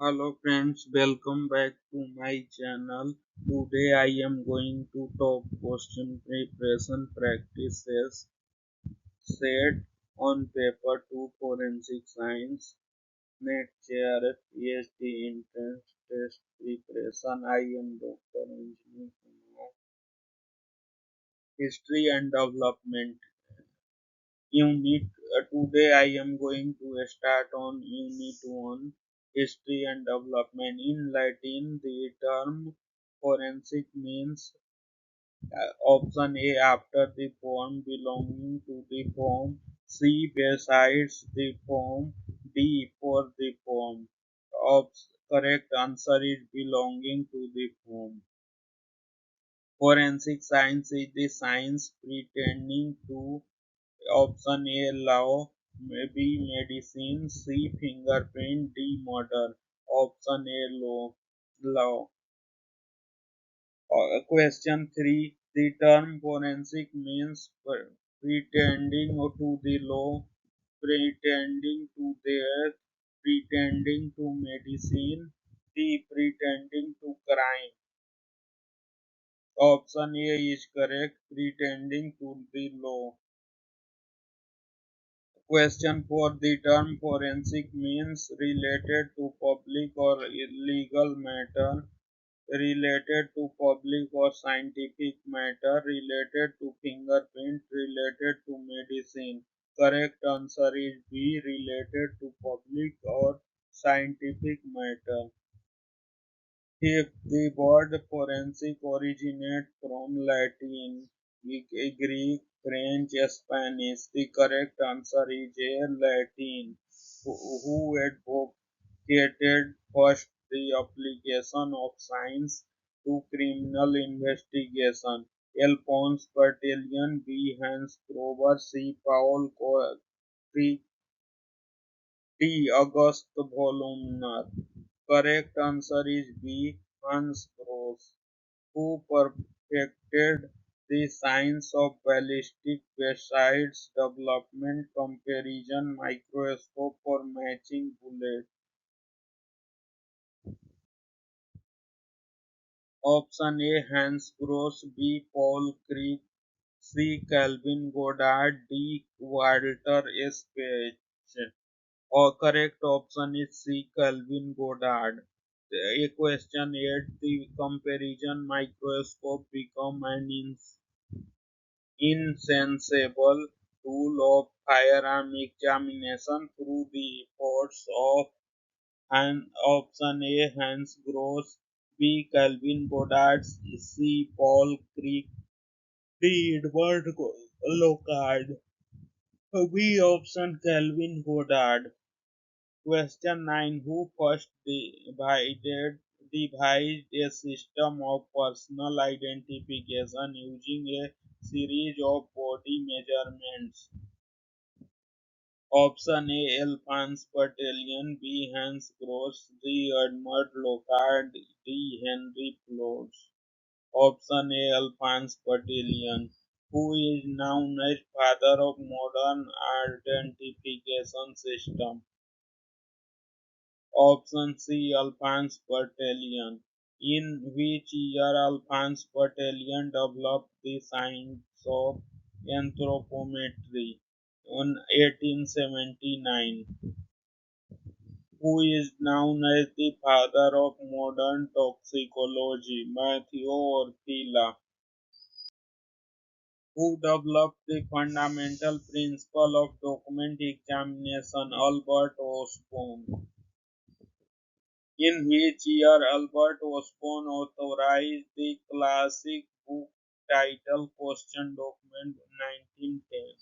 Hello friends, welcome back to my channel. Today I am going to talk question preparation practices set on paper 2 forensic science, net chair, PhD entrance test preparation. I am Dr. Anjali Kumar. History and development unit. Today I am going to start on unit 1 history and development. In Latin, the term forensic means option A after the form belonging to the form, C besides the form, D for the form. Correct answer is belonging to the form. Forensic science is the science pretending to option A law, B medicine, C fingerprint, D murder. Option A law. Question 3. The term forensic means pretending to the law, pretending to death, pretending to medicine, D pretending to crime. Option A is correct, pretending to the law. Question 4. The term forensic means related to public or legal matter, related to public or scientific matter, related to fingerprint, related to medicine. Correct answer is B, related to public or scientific matter. If the word forensic originates from Latin, Greek, French, Spanish, the correct answer is A, Latin. Who advocated first the application of science to criminal investigation? Alphonse Bertillon, B. Hans Grover, C. Paul Crick, D. August Voluminor. Correct answer is B. Hans Gross, who perfected the science of ballistic besides development comparison microscope for matching bullets. Option A Hans Gross, B Paul Crick, C Calvin Goddard, D Walter S. Page. Or correct option is C Calvin Goddard. A question 8. The comparison microscope become an insensible tool of firearm examination through the efforts of option A Hans Gross, B Calvin Goddard, C Paul Crick, D Edward Locard. B option Calvin Goddard. Question 9. Who first devised a system of personal identification using a series of body measurements? Option A. Alphonse Bertillon, B. Hans Gross, C. Edmund Locard, D. Henry Plous. Option A. Alphonse Bertillon, who is known as father of modern identification system. Option C. Alphonse Bertillon. In which year Alphonse Bertillon developed the science of anthropometry? In 1879. Who is known as the father of modern toxicology? Matthew Orfila. Who developed the fundamental principle of document examination? Albert Osborne. In which year Albert Osborne authorized the classic book title Question Document 1910?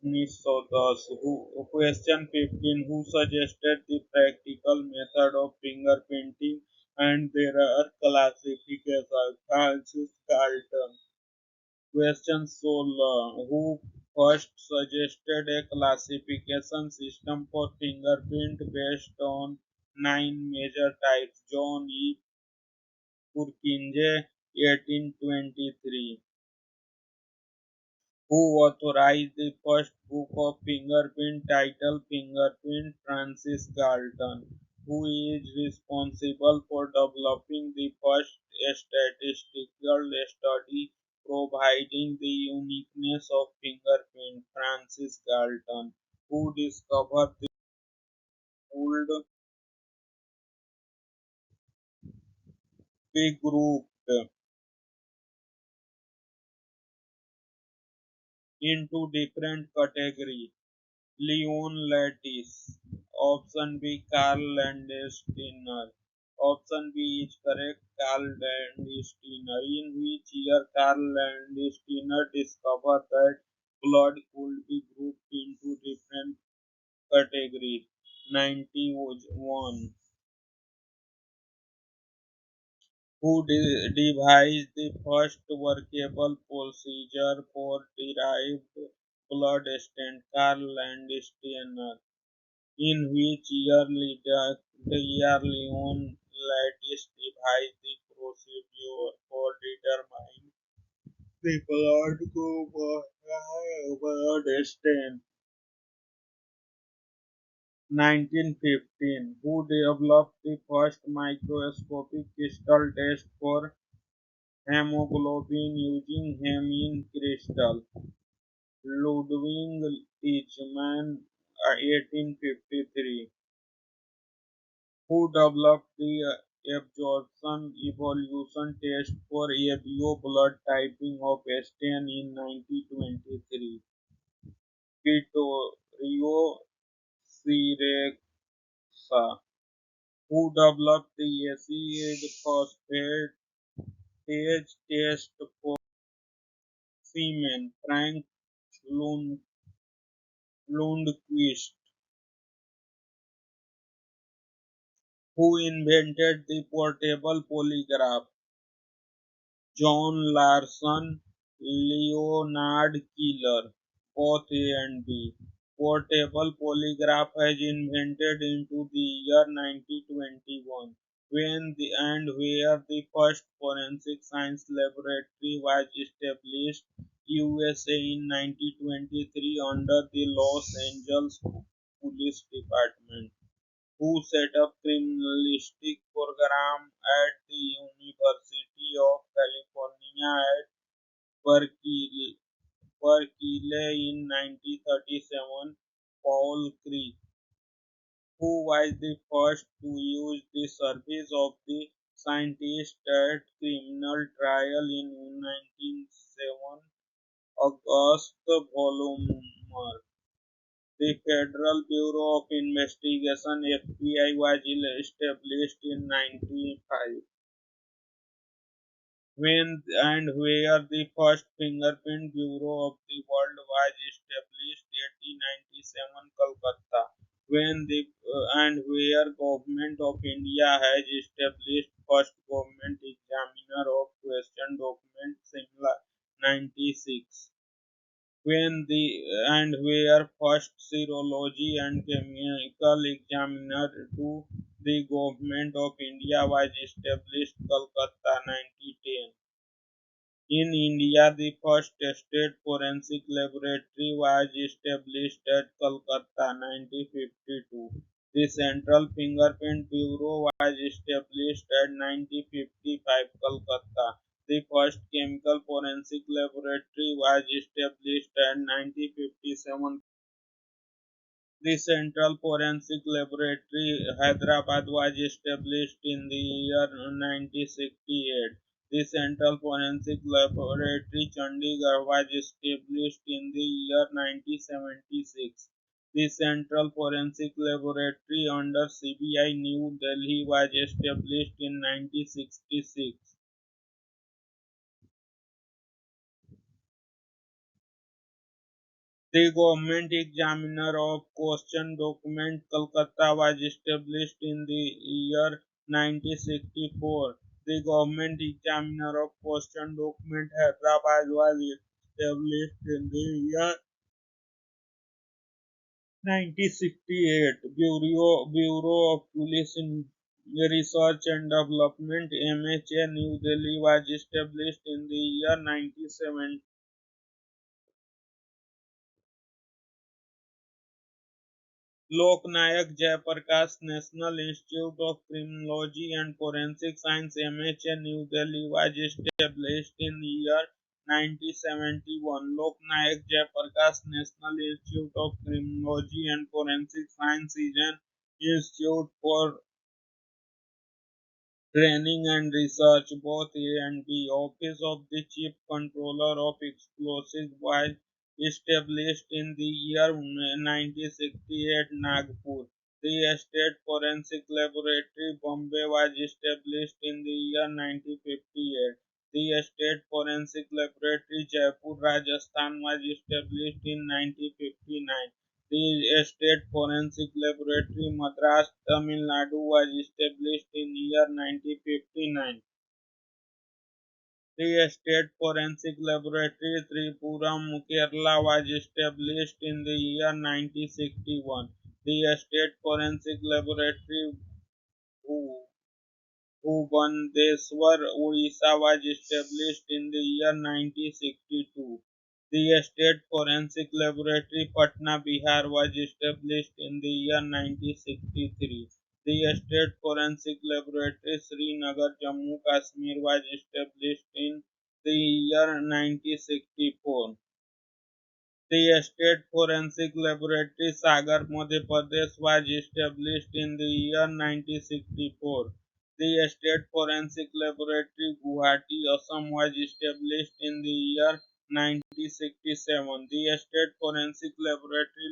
1910. Question 15. Who suggested the practical method of fingerprinting and their classification? Francis Galton. Question 16. Who first suggested a classification system for fingerprint based on nine major types? John E. Purkinje, 1823. Who authorized the first book of fingerprint titled Fingerprint? Francis Galton. Who is responsible for developing the first statistical study providing the uniqueness of fingerprint? Francis Galton. Who discovered the old be grouped into different categories? Leon Lattice. Option B. Karl Landsteiner. Option B is correct. Karl Landsteiner. In which year Karl Landsteiner discovered that blood could be grouped into different categories? 91. Who devised the first workable procedure for derived blood stent? Karl Landsteiner. In which year Leon Lattice devised the procedure for determining the blood group of blood stain? 1915. Who developed the first microscopic crystal test for hemoglobin using hemine crystal? Ludwig Teichmann, 1853. Who developed the absorption evolution test for ABO blood typing of stain in 1923? Vittorio Sirexsa. Who developed the acid phosphate test for semen? Frank Lund, Lundquist. Who invented the portable polygraph? John Larson, Leonard Keeler, both A and B. Portable polygraph was invented into the year 1921 when and where the first forensic science laboratory was established, USA in 1923 under the Los Angeles Police Department. Who set up criminalistic program at the University of California at Berkeley, Berkeley in 1937? Paul Creek. Who was the first to use the service of the scientist at criminal trial in 1907? August Volumer. The Federal Bureau of Investigation (FBI) was established in 1905. When and where the first fingerprint bureau of the world was established? 1897, Kolkata. When the and where government of India has established first government examiner of question document? Simla, 96. When the and where first serology and chemical examiner to the government of India was established? Calcutta, 1910. In India, the first state forensic laboratory was established at Calcutta, 1952. The Central Fingerprint Bureau was established at 1955, Calcutta. The first chemical forensic laboratory was established at 1957. The Central Forensic Laboratory, Hyderabad, was established in the year 1968. The Central Forensic Laboratory, Chandigarh, was established in the year 1976. The Central Forensic Laboratory under CBI New Delhi was established in 1966. The Government Examiner of Question Document, Calcutta, was established in the year 1964. The Government Examiner of Question Document, Hyderabad, was established in the year 1968. Bureau of Police Research and Development, MHA, New Delhi, was established in the year 1970. Loknayak Jayaprakash National Institute of Criminology and Forensic Science MHA New Delhi was established in the year 1971. Loknayak Jayaprakash National Institute of Criminology and Forensic Science is an institute for training and research, both A and B. Office of the Chief Controller of Explosives was established in the year 1968 Nagpur. The State Forensic Laboratory Bombay was established in the year 1958. The State Forensic Laboratory Jaipur, Rajasthan was established in 1959. The State Forensic Laboratory Madras, Tamil Nadu was established in year 1959. The State Forensic Laboratory Tripuram, Kerala was established in the year 1961. The State Forensic Laboratory Bhubaneswar, Odisha was established in the year 1962. The State Forensic Laboratory Patna, Bihar was established in the year 1963. The State Forensic Laboratory Srinagar, Jammu Kashmir was established in the year 1964. The State Forensic Laboratory Sagar, Madhya Pradesh was established in the year 1964. The State Forensic Laboratory Guwahati, Assam was established in the year 1967. The State Forensic Laboratory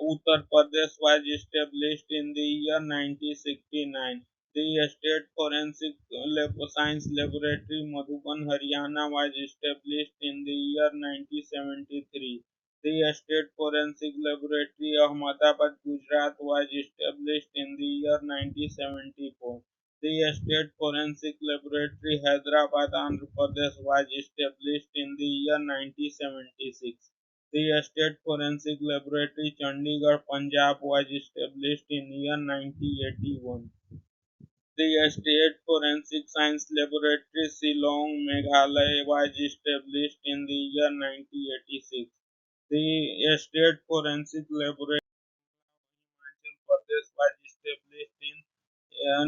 Uttar Pradesh was established in the year 1969. The State Forensic Science Laboratory Madhuban, Haryana was established in the year 1973. The State Forensic Laboratory Ahmedabad, Gujarat was established in the year 1974. The State Forensic Laboratory Hyderabad, Andhra Pradesh was established in the year 1976. The State Forensic Laboratory Chandigarh, Punjab was established in year 1981. The State Forensic Science Laboratory Shillong, Meghalaya was established in the year 1986. The State Forensic Laboratory Himachal Pradesh was established in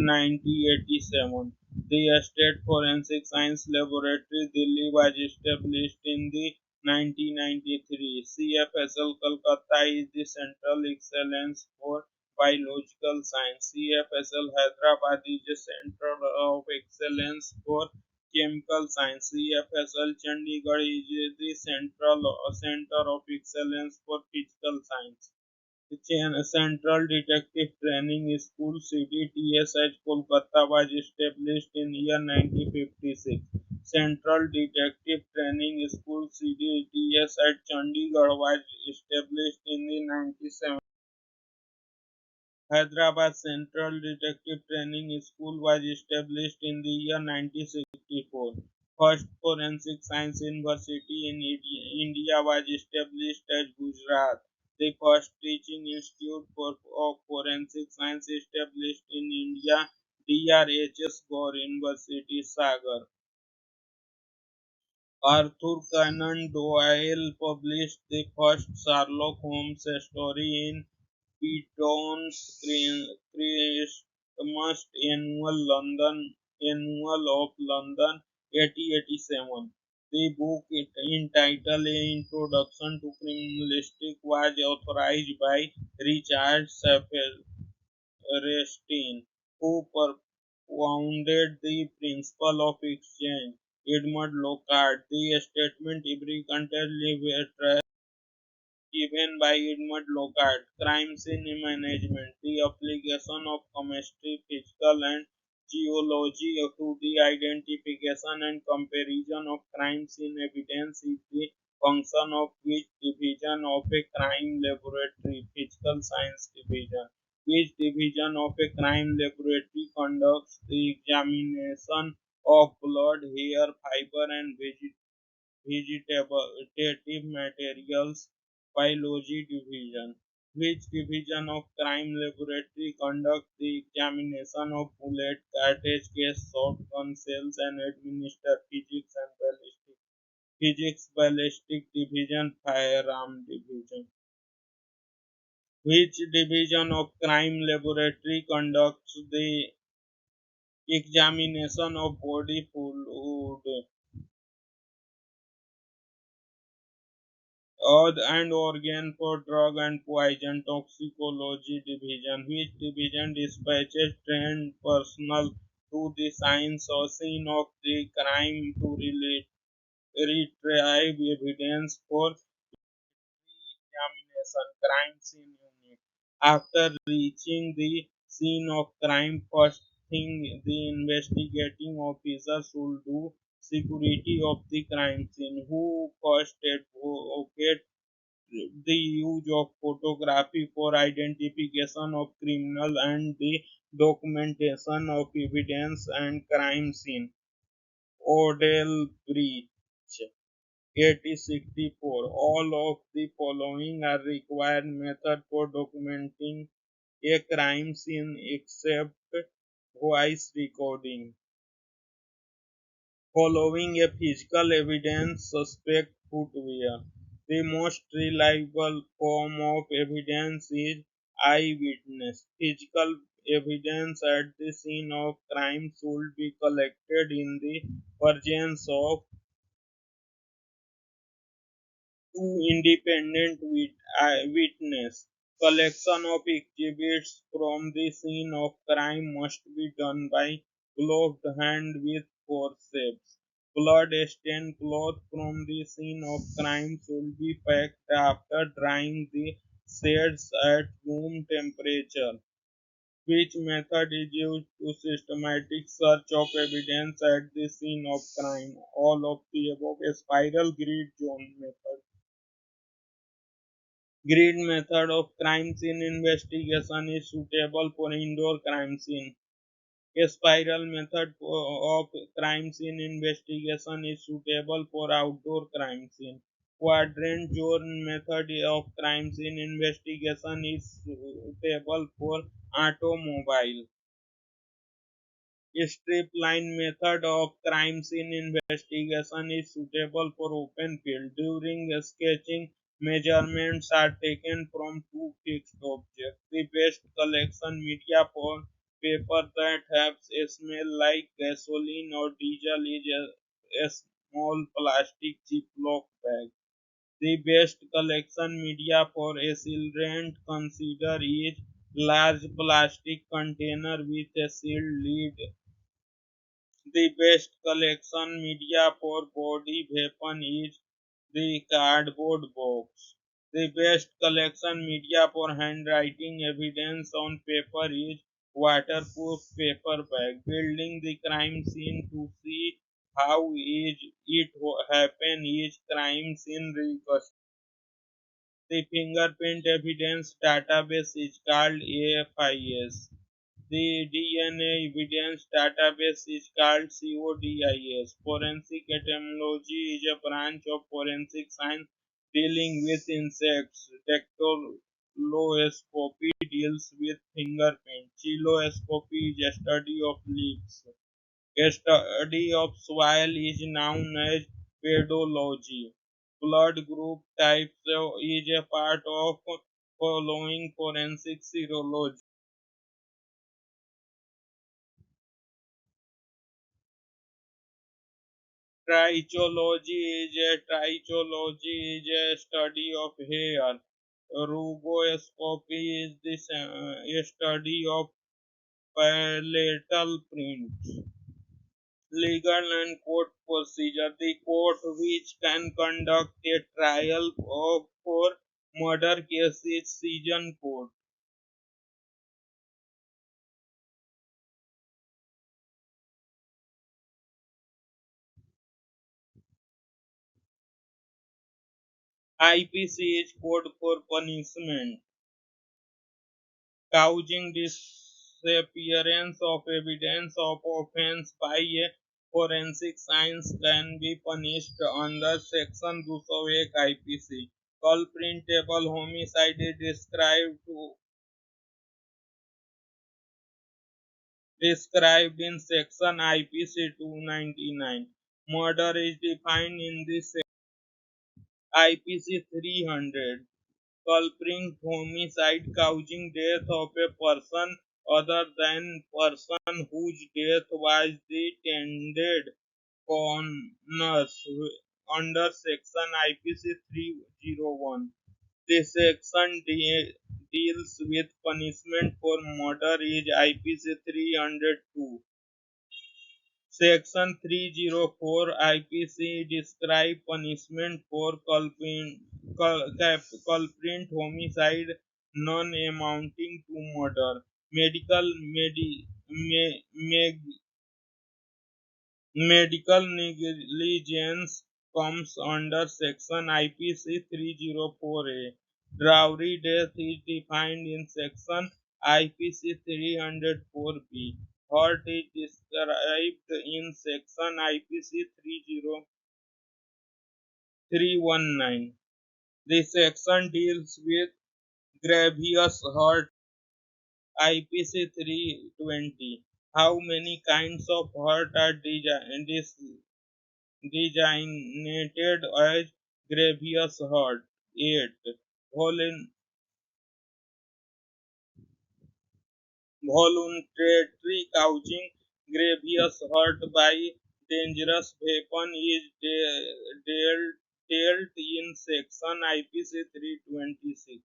1987. The State Forensic Science Laboratory Delhi was established in the 1993. CFSL Kolkata is the Central Excellence for Biological Science. CFSL Hyderabad is the Center of Excellence for Chemical Science. CFSL Chandigarh is the Center of Excellence for Physical Science. Central Detective Training School CDTSH Kolkata was established in year 1956. Central Detective Training School CDTSH Chandigarh was established in the 97. Hyderabad Central Detective Training School was established in the year 1964. First Forensic Science University in India was established at Gujarat. The first teaching institute of forensic science established in India, DRHS Gore University, Sagar. Arthur Conan Doyle published the first Sherlock Holmes story in Beaton's Christmas Annual of London 1887. The book entitled "A Introduction to Criminalistics" was authored by Richard Saperstein, who propounded the principle of exchange. Edmund Lockhart, the statement every country given by Edmund Lockhart, Crime Scene Management, the application of chemistry, physics, and geology to the identification and comparison of crime scene evidence is the function of which division of a crime laboratory, physical science division. Which division of a crime laboratory conducts the examination of blood, hair, fiber, and vegetative materials. Biology Division. Which division of crime laboratory conducts the examination of bullet, cartridge case, shotgun shells, and administer physics ballistic division, firearm division. Which division of crime laboratory conducts the examination of body fluid and organ for drug and poison toxicology division? Which division dispatches trained personnel to the science or scene of the crime to retrieve evidence for examination? Crime scene unit. After reaching the scene of crime, first thing the investigating officer should do security of the crime scene. Who first advocate the use of photography for identification of criminal and the documentation of evidence and crime scene? Odell Breach. 8064. All of the following are required method for documenting a crime scene except voice recording. Following a physical evidence suspect footwear. The most reliable form of evidence is eyewitness. Physical evidence at the scene of crime should be collected in the presence of two independent witnesses. Collection of exhibits from the scene of crime must be done by gloved hand with forceps. Blood-stained cloth from the scene of crime should be packed after drying the shades at room temperature. Which method is used to systematic search of evidence at the scene of crime? All of the above. A spiral grid zone method. Grid method of crime scene investigation is suitable for indoor crime scene. A spiral method of crime scene investigation is suitable for outdoor crime scene. Quadrant zone method of crime scene investigation is suitable for automobile. Strip line method of crime scene investigation is suitable for open field. During sketching, measurements are taken from two fixed objects. The best collection media for paper that has a smell like gasoline or diesel is a small plastic Ziploc bag. The best collection media for a accelerant consider is large plastic container with a sealed lid. The best collection media for body weapon is the cardboard box. The best collection media for handwriting evidence on paper is waterproof paper bag. Building the crime scene to see how is it happen is crime scene reconstruction. The fingerprint evidence database is called AFIS. The DNA evidence database is called CODIS. Forensic etymology is a branch of forensic science dealing with insects. Dactyloscopy deals with fingerprint. Chiloscopy is a study of leaves. A study of soil is known as pedology. Blood group types is a part of following forensic serology. Trichology is a study of hair. Rugoscopy is a study of palatal prints. Legal and court procedure. The court which can conduct a trial for murder case is session court. IPC is code for punishment. Causing disappearance of evidence of offense by a forensic science can be punished under Section 201 IPC. Culpable homicide is described in Section IPC 299. Murder is defined in the IPC 300. culprit homicide causing death of a person other than person whose death was the intended cause under section IPC 301. This section deals with punishment for murder is IPC 302. Section 304 IPC describe punishment for culprit homicide non amounting to murder. Medical negligence comes under section IPC 304A. Dowry death is defined in section IPC 304B. Hurt is described in section IPC 319. This section deals with grievous hurt IPC 320. How many kinds of hurt are designated as grievous hurt? 8. Volun- Voluntary causing grievous hurt by dangerous weapon is dealt in section IPC 326.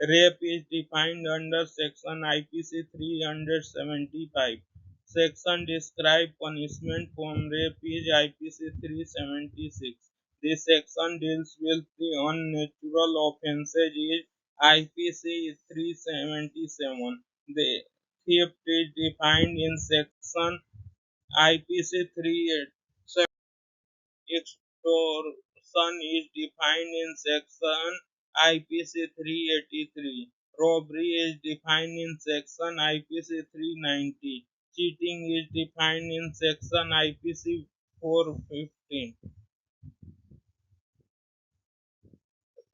Rape is defined under section IPC 375. Section describe punishment from rape is IPC 376. This section deals with the unnatural offences is IPC 377. The theft is defined in section IPC 387. Extortion is defined in section IPC 383. Robbery is defined in section IPC 390. Cheating is defined in section IPC 415.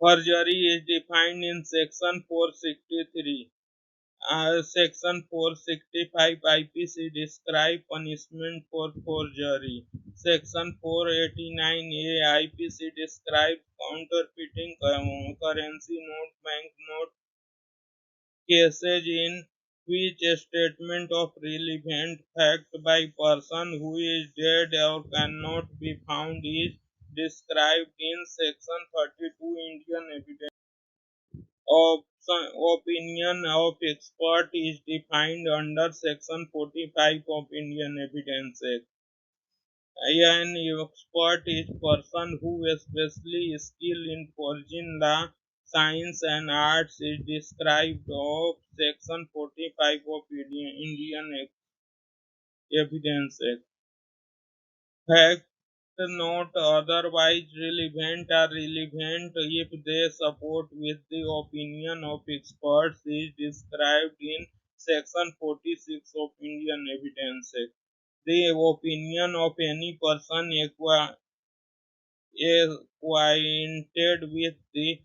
Perjury is defined in section 463. Section 465 IPC describe punishment for forgery. Section 489A IPC describes counterfeiting currency note, banknote cases in which a statement of relevant fact by person who is dead or cannot be found is described in Section 32 Indian Evidence. Opinion of expert is defined under Section 45 of Indian Evidence Act. An expert is person who especially skilled in foreign law, science and arts is described of Section 45 of Indian Evidence Act. Fact not otherwise relevant are relevant if they support with the opinion of experts is described in Section 46 of Indian Evidence Act. The opinion of any person acquainted with the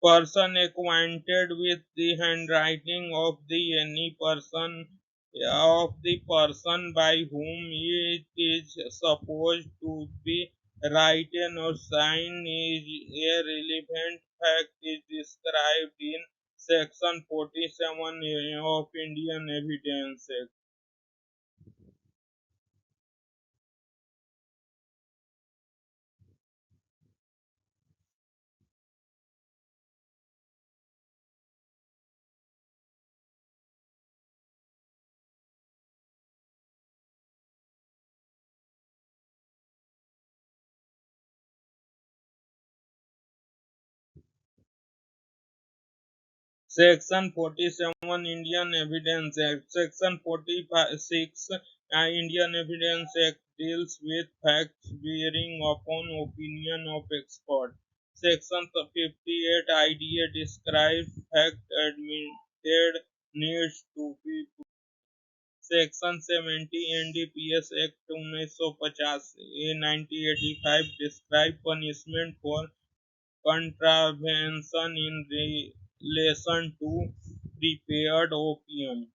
person acquainted with the handwriting of the any person of the person by whom it is supposed to be written or signed is a relevant fact is described in section 47 of Indian Evidence Act. Section 47 Indian Evidence Act. Section 46 Indian Evidence Act deals with facts bearing upon opinion of expert. Section 58 IDA describes fact admitted needs to be. Section 70 NDPS Act 1950 1985 describes punishment for contravention in relation to prepared opium.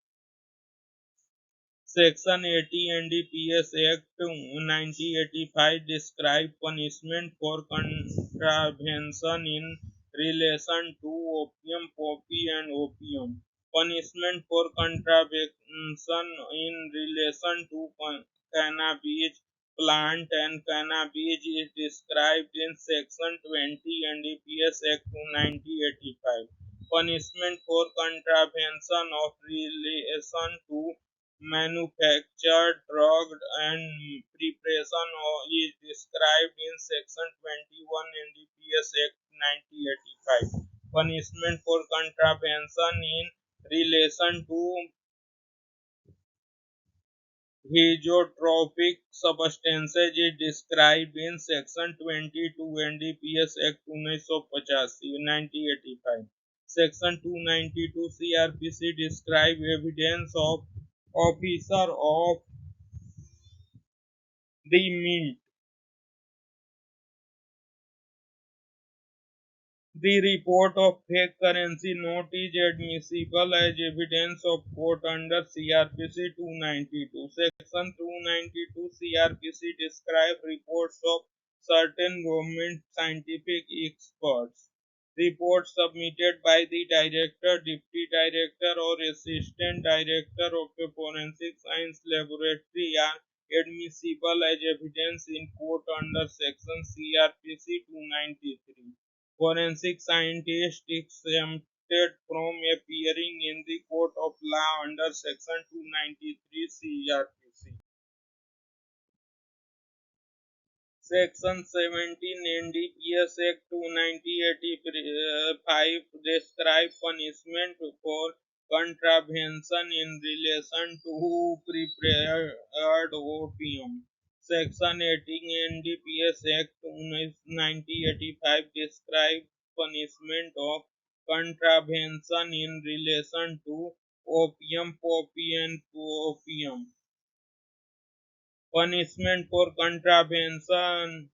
Section 80 NDPS Act 1985 describes punishment for contravention in relation to opium, poppy, and opium. Punishment for contravention in relation to cannabis plant and cannabis is described in Section 20 NDPS Act 1985. Punishment for contravention of relation to manufactured, drugged, and preparation is described in Section 21 NDPS Act 1985. Punishment for contravention in relation to physiotropic substances is described in Section 22 NDPS Act 1985. Section 292 CRPC describes evidence of officer of the mint. The report of fake currency note is admissible as evidence of court under CRPC 292. Section 292 CRPC describes reports of certain government scientific experts. Reports submitted by the director, deputy director, or assistant director of a forensic science laboratory are admissible as evidence in court under Section CRPC 293. Forensic scientists exempted from appearing in the court of law under Section 293 CRPC. Section 17 NDPS Act 1985 describes punishment for contravention in relation to prepared opium. Section 18 NDPS Act 1985 describes punishment of contravention in relation to opium, poppy, and opium. Punishment for contravention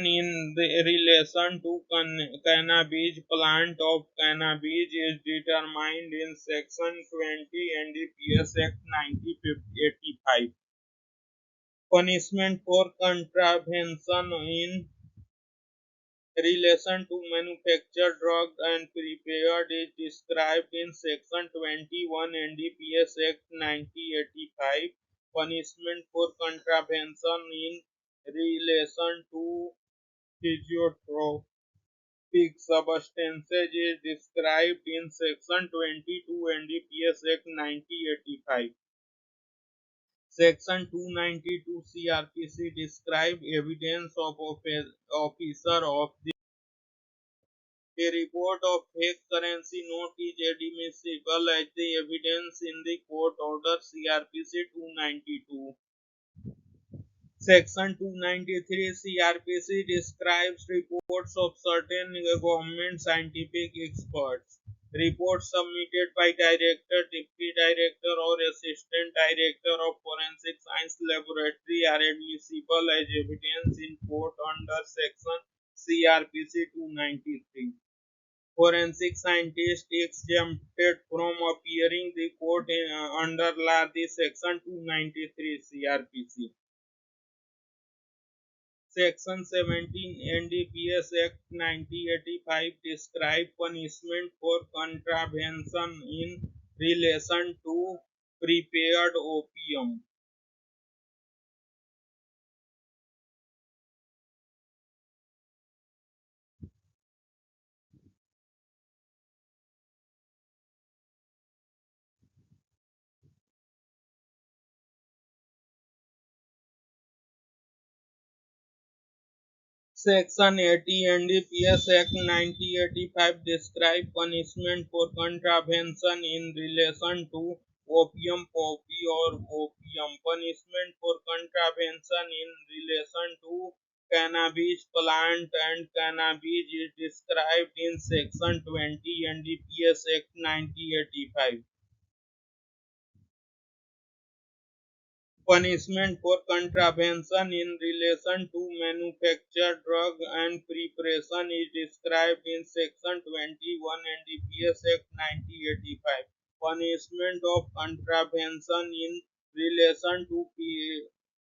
in the relation to cannabis plant of cannabis is determined in Section 20 NDPS Act 1985. Punishment for contravention in relation to manufactured, drugged, and prepared is described in Section 21 NDPS Act 1985. Punishment for contravention in relation to physiotropic substances is described in Section 22 NDPS Act 1985. Section 292 CRPC describes evidence of officer of the report of fake currency note is admissible as the evidence in the court order CRPC 292. Section 293 CRPC describes reports of certain government scientific experts. Reports submitted by director, deputy director, or assistant director of forensic science laboratory are admissible as evidence in court under section CRPC 293. Forensic scientists exempted from appearing the court under law the section 293 CRPC. Section 17 NDPS Act 1985 describes punishment for contravention in relation to prepared opium. Section 80 NDPS Act 1985 describes punishment for contravention in relation to opium, poppy, or opium. Punishment for contravention in relation to cannabis plant and cannabis is described in Section 20 NDPS Act 1985. Punishment for contravention in relation to manufacture, drug and preparation is described in Section 21 NDPS Act 1985. Punishment of contravention in relation to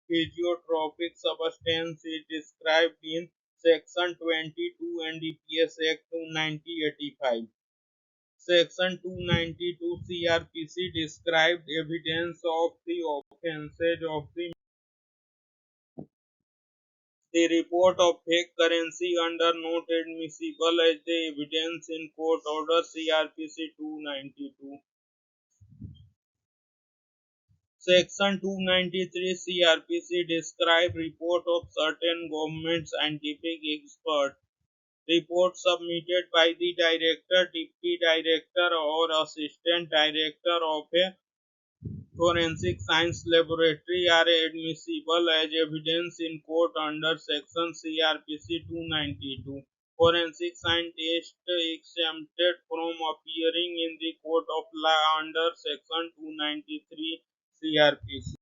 physiotropic substance is described in Section 22 NDPS Act 1985. Section 292 CRPC described evidence of the offences of the report of fake currency under not admissible as the evidence in court order CRPC 292. Section 293 CRPC describe report of certain government scientific expert. Report submitted by the director, deputy director or assistant director of a forensic science laboratory are admissible as evidence in court under section CRPC 292. Forensic scientists exempted from appearing in the court of law under section 293 CRPC.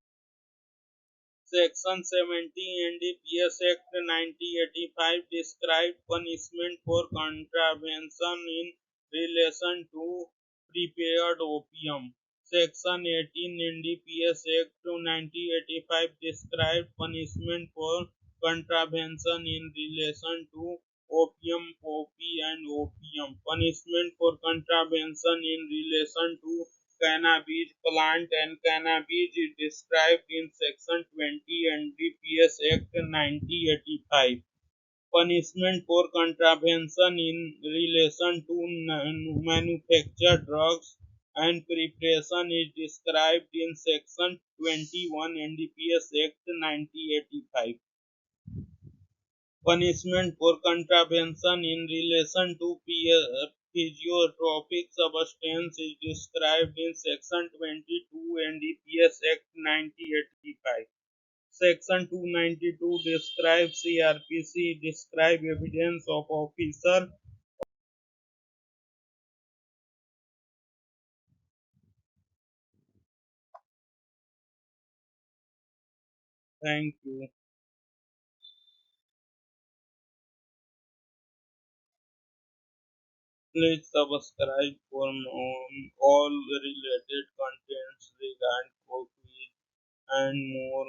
Section 70 NDPS Act 1985 describes punishment for contravention in relation to prepared opium. Section 18 NDPS Act 1985 describes punishment for contravention in relation to opium, poppy, and opium. Punishment for contravention in relation to cannabis plant and cannabis is described in Section 20 NDPS Act 1985. Punishment for contravention in relation to manufactured drugs and preparation is described in Section 21 NDPS Act 1985. Punishment for contravention in relation to physiotropic substance is described in Section 22 NDPS Act 1985. Section 292 describes CRPC describe evidence of officer. Thank you. Please subscribe for all related contents regarding coffee and more.